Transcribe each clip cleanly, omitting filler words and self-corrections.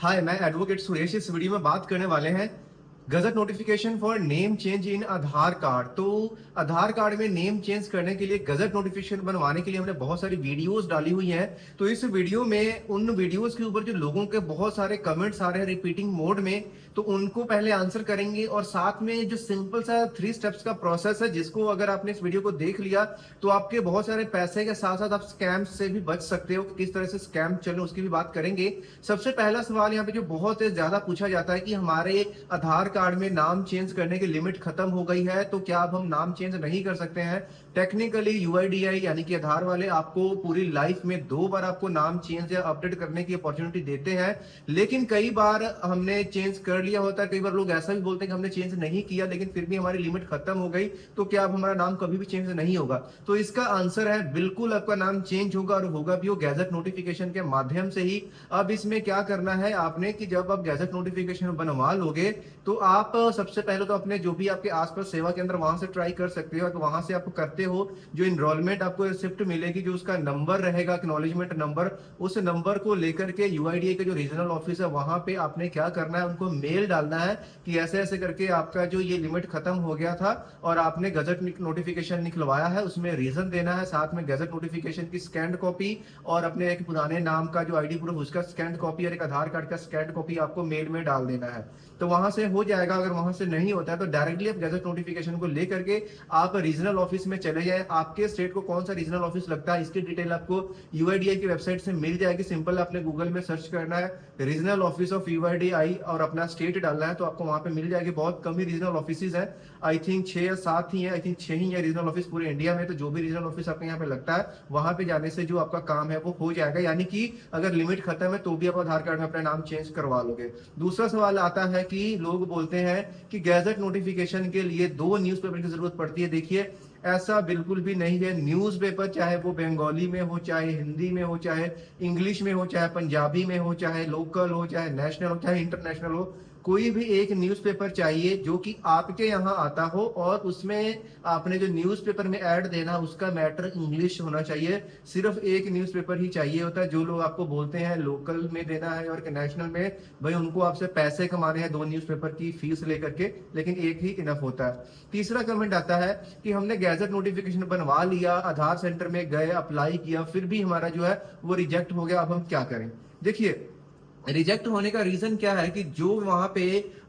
हाय, मैं एडवोकेट सुरेश। इस वीडियो में बात करने वाले हैं gazette notification for name change in Aadhaar card. तो आधार कार्ड में नेम चेंज करने के लिए गजट नोटिफिकेशन बनवाने के लिए हमने बहुत सारी वीडियोस डाली हुई हैं। तो इस वीडियो में उन वीडियोस के ऊपर जो लोगों के बहुत सारे कमेंट्स आ रहे हैं रिपीटिंग मोड में, तो उनको पहले आंसर करेंगे और साथ में जो सिंपल सा 3 स्टेप्स का प्रोसेस है, जिसको अगर आपने इस वीडियो को देख लिया तो आपके बहुत सारे पैसे के साथ साथ आप स्कैम से भी बच सकते हो कि किस तरह से स्कैम चले, उसकी भी बात करेंगे। सबसे पहला सवाल यहाँ पे जो बहुत ज्यादा पूछा जाता है कि हमारे आधार कार्ड में नाम चेंज करने की लिमिट खत्म हो गई है, तो क्या अब हम नाम चेंज नहीं कर सकते हैं? टेक्निकली यूआईडीआई यानी कि आधार वाले आपको पूरी लाइफ में 2 बार आपको नाम चेंज या अपडेट करने की अपॉर्चुनिटी देते हैं, लेकिन कई बार हमने चेंज कर लिया होता है। कई बार लोग ऐसा भी बोलते हैं कि हमने चेंज नहीं किया लेकिन फिर भी हमारी लिमिट खत्म हो गई, तो क्या अब हमारा नाम कभी भी चेंज नहीं होगा? तो इसका आंसर है बिल्कुल, आपका नाम चेंज होगा और होगा भी वो गैजेट नोटिफिकेशन के माध्यम से ही। अब इसमें क्या करना है आपने कि जब आप गैजेट नोटिफिकेशन बनवा लोगे तो आप सबसे पहले तो अपने जो भी आपके आसपास सेवा केंद्र वहां से ट्राई कर सकते हो। तो वहां से आप करते हो, जो इनरोलमेंट आपको रिसिप्ट मिलेगी, जो उसका नंबर रहेगा एक्नॉलेजमेंट नंबर, उस नंबर को लेकर के यूआईडीए के जो रीजनल ऑफिस है वहां पे आपने क्या करना है, उनको मेल डालना है कि ऐसे ऐसे करके आपका जो ये लिमिट खत्म हो गया था और आपने गजट नोटिफिकेशन निकलवाया है, उसमें रीजन देना है। साथ में गजट नोटिफिकेशन की स्कैंड कॉपी और अपने एक पुराने नाम का जो आईडी प्रूफ उसका स्कैंड कॉपी और एक आधार कार्ड का स्कैंड कॉपी आपको मेल में डाल देना है। तो वहां से हो जाएगा। अगर वहां से नहीं होता है तो डायरेक्टली आप गजट नोटिफिकेशन को लेकर के आप रीजनल ऑफिस में चले जाए। आपके स्टेट को कौन सा रीजनल ऑफिस लगता है इसकी डिटेल आपको यूआईडीआई की वेबसाइट से मिल जाएगी। सिंपल आपने गूगल में सर्च करना है रीजनल ऑफिस ऑफ यूआईडीआई और अपना स्टेट डालना है, तो आपको वहां पे मिल जाएगी। बहुत कम ही रीजनल ऑफिस है, आई थिंक 6 या 7 ही है, आई थिंक 6 ही है रीजनल ऑफिस पूरे इंडिया में। तो जो भी रीजनल ऑफिस आपके यहाँ पे लगता है वहां पे जाने से जो आपका काम है वो हो जाएगा, यानी कि अगर लिमिट खत्म है तो भी आप आधार कार्ड में अपना नाम चेंज करवा लोगे। दूसरा सवाल आता है कि लोग बोलते हैं कि गैजेट नोटिफिकेशन के लिए 2 न्यूज़पेपर की जरूरत पड़ती है। देखिए, ऐसा बिल्कुल भी नहीं है। न्यूज़पेपर चाहे वो बंगाली में हो, चाहे हिंदी में हो, चाहे इंग्लिश में हो, चाहे पंजाबी में हो, चाहे लोकल हो, चाहे नेशनल हो, चाहे इंटरनेशनल हो, कोई भी एक न्यूज़पेपर चाहिए जो कि आपके यहाँ आता हो और उसमें आपने जो न्यूज़पेपर में ऐड देना उसका मैटर इंग्लिश होना चाहिए। सिर्फ एक न्यूज़पेपर ही चाहिए होता है। जो लोग आपको बोलते हैं लोकल में देना है और नेशनल में, भाई उनको आपसे पैसे कमाने हैं 2 न्यूज़पेपर की फीस लेकर के, लेकिन एक ही इनफ होता है। तीसरा कमेंट आता है कि हमने गैजेट नोटिफिकेशन बनवा लिया, आधार सेंटर में गए, अप्लाई किया, फिर भी हमारा जो है वो रिजेक्ट हो गया, अब हम क्या करें? देखिए, रिजेक्ट होने का रीजन क्या है कि जो वहां पे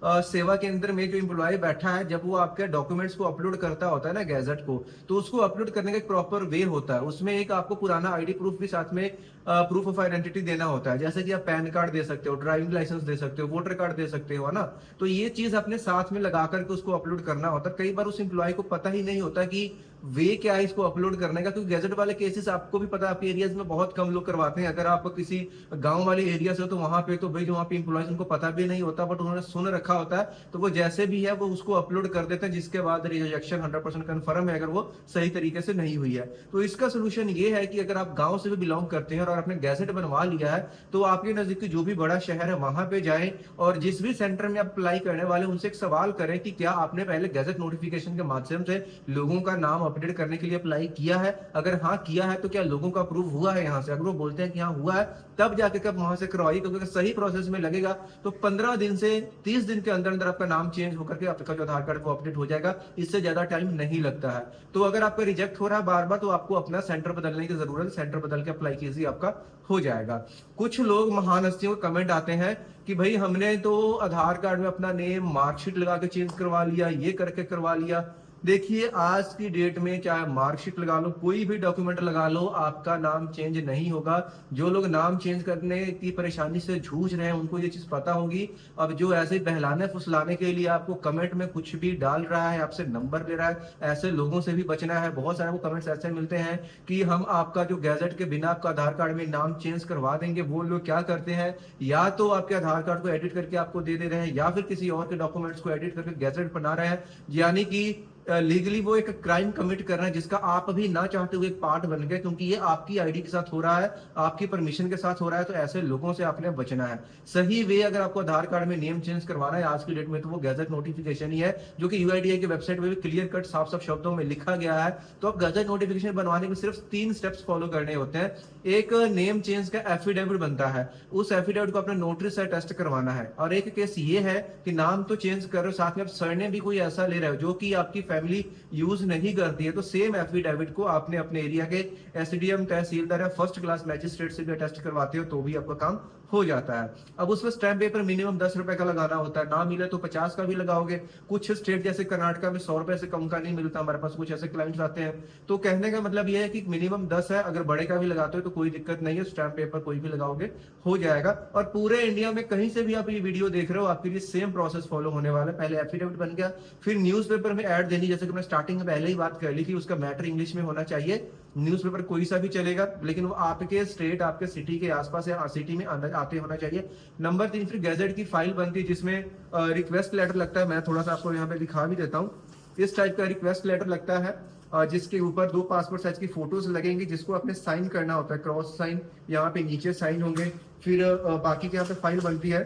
सेवा केंद्र में जो एम्प्लॉय बैठा है, जब वो आपके डॉक्यूमेंट्स को अपलोड करता होता है ना गैजेट को, तो उसको अपलोड करने का एक प्रॉपर वे होता है। उसमें एक आपको पुराना आईडी प्रूफ भी साथ में प्रूफ ऑफ आइडेंटिटी देना होता है, जैसे कि आप पैन कार्ड दे सकते हो, ड्राइविंग लाइसेंस दे सकते हो, वोटर कार्ड दे सकते हो, है ना। तो ये चीज अपने साथ में लगा करके उसको अपलोड करना होता है। कई बार उस एम्प्लॉय को पता ही नहीं होता कि वे क्या है इसको अपलोड करने का, क्योंकि गैजेट वाले केसेस आपको भी पता है आपके एरियाज में बहुत कम लोग करवाते हैं। अगर आप किसी गांव वाले एरिया से हो तो वहां पे तो भाई जो वहाँ पे इंप्लॉयज उनको पता भी नहीं होता, बट उन्होंने सुन रखा होता है, तो वो जैसे भी है वो उसको अपलोड कर देते हैं, जिसके बाद रिजेक्शन 100% कन्फर्म है अगर वो सही तरीके से नहीं हुई है। तो इसका सोल्यूशन ये है कि अगर आप गांव से भी बिलोंग करते हैं और आपने गैजेट बनवा लिया है, तो आपके नजदीक जो भी बड़ा शहर है वहां पे जाएं और जिस भी सेंटर में आप अप्लाई करने वाले उनसे एक सवाल करें कि क्या आपने पहले गैजेट नोटिफिकेशन के माध्यम से लोगों का नाम अपडेट करने के लिए अप्लाई किया है। अगर हाँ किया है तो क्या लोगों का अप्रूव हुआ है यहाँ से? अगर वो बोलते हैं कि हाँ हुआ है, तब जाके कब वहां से करवाइए, क्योंकि सही प्रोसेस में लगेगा तो 15 दिन से 30 दिन के अंदर अंदर आपका नाम चेंज होकर के आपका जो आधार कार्ड वो अपडेट हो जाएगा। इससे ज्यादा टाइम नहीं लगता है। तो अगर आपका रिजेक्ट हो रहा है बार बार, तो आपको अपना सेंटर बदलने की जरूरत है। सेंटर बदल के अप्लाई कीजिए, आपका हो जाएगा। कुछ लोग महान हस्तियों के कमेंट आते हैं कि भाई हमने तो आधार कार्ड में अपना नेम मार्कशीट लगा के चेंज करवा लिया, ये करके करवा लिया। देखिए, आज की डेट में चाहे मार्कशीट लगा लो, कोई भी डॉक्यूमेंट लगा लो, आपका नाम चेंज नहीं होगा। जो लोग नाम चेंज करने की परेशानी से जूझ रहे हैं उनको ये चीज पता होगी। अब जो ऐसे बहलाने फुसलाने के लिए आपको कमेंट में कुछ भी डाल रहा है, आपसे नंबर ले रहा है, ऐसे लोगों से भी बचना है। बहुत सारे वो कमेंट्स ऐसे मिलते हैं कि हम आपका जो गैजेट के बिना आपका आधार कार्ड में नाम चेंज करवा देंगे। वो लोग क्या करते हैं, या तो आपके आधार कार्ड को एडिट करके आपको दे रहे हैं, या फिर किसी और के डॉक्यूमेंट्स को एडिट करके गैजेट बना रहे हैं, यानी कि लीगली वो एक क्राइम कमिट कर रहे हैं जिसका आप अभी ना चाहते हुए एक पार्ट बन गए, क्योंकि ये आपकी आईडी के साथ हो रहा है, आपकी परमिशन के साथ हो रहा है, तो ऐसे लोगों से आपने बचना है। सही वे अगर आपको आधार कार्ड में नेम चेंज करवाना है आज की डेट में, तो वो गैजेट नोटिफिकेशन ही है, जो कि यूआईडीआई की वेबसाइट पे भी क्लियर कट साफ साफ शब्दों में लिखा गया है। तो अब गैजेट नोटिफिकेशन बनवाने के सिर्फ 3 स्टेप्स फॉलो करने होते हैं। एक नेम चेंज का एफिडेविट बनता है, उस एफिडेविट को अपने नोटरी से टेस्ट करवाना है। और एक केस ये है कि नाम तो चेंज कर रहे हो, साथ में आप सरनेम भी कोई ऐसा ले रहे हो जो कि आपकी फैमिली यूज नहीं करती है, तो सेम एफिडेविट को आपने अपने एरिया के एसडीएम, तहसीलदार या फर्स्ट क्लास मैजिस्ट्रेट से भी अटेस्ट करवाते हो तो भी आपका काम हो जाता है। अब उसमें स्टैंप पेपर मिनिमम 10 रुपए का लगाना होता है, ना मिले तो 50 का भी लगाओगे। कुछ स्टेट जैसे कर्नाटका में 100 रुपए से कम का नहीं मिलता, हमारे पास कुछ ऐसे क्लाइंट्स आते हैं। तो कहने का मतलब ये है कि मिनिमम 10 है, अगर बड़े का भी लगाते हो तो कोई दिक्कत नहीं है, स्टैंप पेपर कोई भी लगाओगे हो जाएगा। और पूरे इंडिया में कहीं से भी आप ये वीडियो देख रहे हो, आपके लिए सेम प्रोसेस फॉलो होने वाला है। पहले एफिडेविट बन गया, फिर न्यूज़पेपर में ऐड देनी, जैसे कि मैं स्टार्टिंग में पहले ही बात कर ली कि उसका मैटर इंग्लिश में होना चाहिए। न्यूज़पेपर कोई सा भी चलेगा, लेकिन वो आपके स्टेट, आपके सिटी के आसपास या सिटी में आते होना चाहिए। नंबर 3, फिर गैजेट की फाइल बनती है जिसमें रिक्वेस्ट लेटर लगता है। मैं थोड़ा सा आपको यहाँ पे दिखा भी देता हूँ। इस टाइप का रिक्वेस्ट लेटर लगता है, जिसके ऊपर 2 पासपोर्ट साइज की फोटोज लगेंगी, जिसको आपने साइन करना होता है, क्रॉस साइन यहाँ पे नीचे साइन होंगे। फिर बाकी के यहाँ पे फाइल बनती है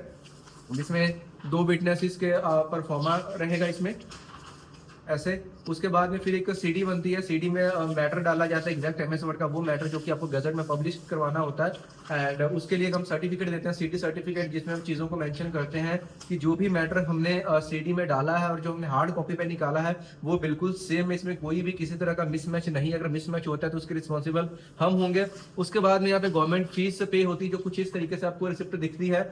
जिसमें 2 विटनेसेस के परफॉर्मा रहेगा इसमें ऐसे। उसके बाद में फिर एक सीडी बनती है, सीडी में मैटर डाला जाता है एग्जैक्ट एमएस वर्ड का, वो मैटर जो कि आपको गजट में पब्लिश करवाना होता है। एंड उसके लिए हम सर्टिफिकेट देते हैं, सीडी सर्टिफिकेट, जिसमें हम चीज़ों को मेंशन करते हैं कि जो भी मैटर हमने सीडी में डाला है और जो हमने हार्ड कॉपी पे निकाला है वो बिल्कुल सेम, इसमें कोई भी किसी तरह का मिसमैच नहीं। अगर मिसमैच होता है तो उसके रिस्पॉन्सिबल हम होंगे। उसके बाद में यहाँ पे गवर्नमेंट फीस पे होती है, जो कुछ इस तरीके से आपको रिसिप्ट दिखती है,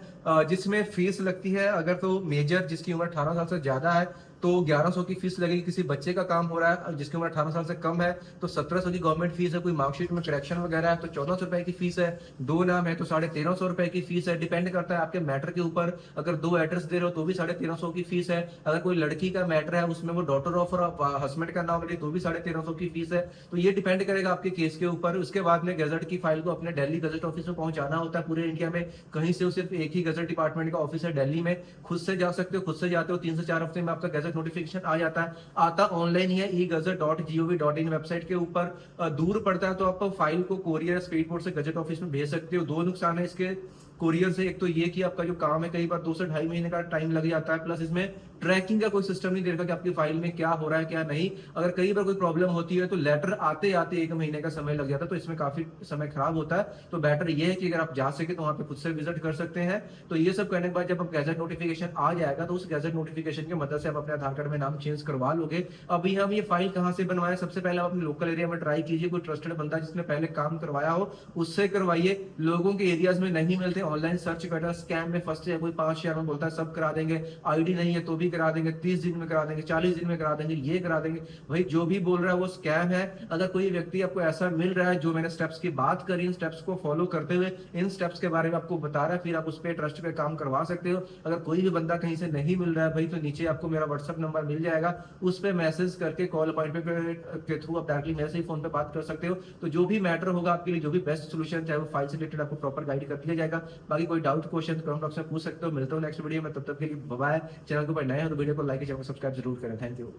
जिसमें फीस लगती है। अगर तो मेजर जिसकी उम्र 18 साल से ज्यादा है तो 1100 की फीस लगेगी, किसी बच्चे का काम हो रहा है और जिसकी उम्र 18 साल से कम है तो 1700 की गवर्नमेंट फीस है। कोई मार्कशीट में करेक्शन वगैरह है तो 1400 रुपए की फीस है। 2 नाम है तो 1350 रुपए की फीस है। डिपेंड करता है आपके मैटर के ऊपर, अगर 2 एड्रेस दे रहे हो तो भी 1350 की फीस है। अगर कोई लड़की का मैटर है उसमें वो डॉटर ऑफ और हस्बैंड का नाम ले तो भी 1350 की फीस है। तो ये डिपेंड करेगा आपके केस के ऊपर। उसके बाद में गजट की फाइल को अपने दिल्ली गजट ऑफिस में पहुंचाना होता है। पूरे इंडिया में कहीं से सिर्फ एक ही गजट डिपार्टमेंट का ऑफिस है दिल्ली में, खुद से जा सकते हो, खुद से जाते हो 3 से 4 हफ्ते में आपका गजट नोटिफिकेशन आ जाता है। आता ऑनलाइन ही है, e-gazette.gov.in वेबसाइट के ऊपर। दूर पड़ता है तो आप फाइल को कोरियर स्पीड पोस्ट से गजट ऑफिस में भेज सकते हो। 2 नुकसान है इसके कोरियर से, एक तो ये कि आपका जो काम है कई बार 2 से 2.5 महीने का टाइम लग जाता है, प्लस इसमें ट्रैकिंग का कोई सिस्टम नहीं देगा कि आपकी फाइल में क्या हो रहा है क्या नहीं। अगर कई बार कोई प्रॉब्लम होती है तो लेटर आते आते 1 महीने का समय लग जाता है, तो इसमें काफी समय खराब होता है। तो बेटर ये है कि अगर आप जा सके तो वहां पे खुद से विजिट कर सकते हैं। तो ये सब करने के बाद जब आप गैजेट नोटिफिकेशन आ जाएगा तो उस गैजेट नोटिफिकेशन की मदद से आप अपने आधार कार्ड में नाम चेंज करवा लोगे। अभी हम ये फाइल कहाँ से बनवाएं, सबसे पहले आप अपने लोकल एरिया में ट्राई कीजिए, कोई ट्रस्टेड बंदा जिसने पहले काम करवाया हो उससे करवाइए। लोगों के एरियाज में नहीं मिलते, ऑनलाइन सर्च करना, स्कैम में फंसते हैं, कोई 5 में बोलता है सब करा देंगे, आईडी नहीं है तो भी करा देंगे, 30 दिन में करा देंगे, 40 दिन में करा देंगे, ये करा देंगे। भाई जो भी बोल रहा है वो स्कैम है। अगर कोई व्यक्ति आपको ऐसा मिल रहा है जो मैंने स्टेप्स की बात करी, इन स्टेप्स को फॉलो करते हुए इन स्टेप्स के बारे में आपको बता रहा है, फिर आप उस पर ट्रस्ट पे काम करवा सकते हो। अगर कोई भी बंदा कहीं से नहीं मिल रहा है भाई, तो नीचे आपको मेरा व्हाट्सएप नंबर मिल जाएगा, उस पर मैसेज करके कॉल अपॉइंटमेंट के थ्रू आप डायरेक्टली मेरे से ही फोन पे बात कर सकते हो। तो जो भी मैटर होगा आपके लिए, जो भी बेस्ट सोल्यूशन, चाहे वो फाइल से रिलेटेड, आपको प्रॉपर गाइड कर दिया जाएगा। बाकी कोई डाउट क्वेश्चन कमेंट बॉक्स में पूछ सकते हो। मिलता हूँ नेक्स्ट वीडियो में, तब तक के लिए बाय। चैनल को पर नए हो तो वीडियो को लाइक, चैनल को सब्सक्राइब जरूर करें। Thank you.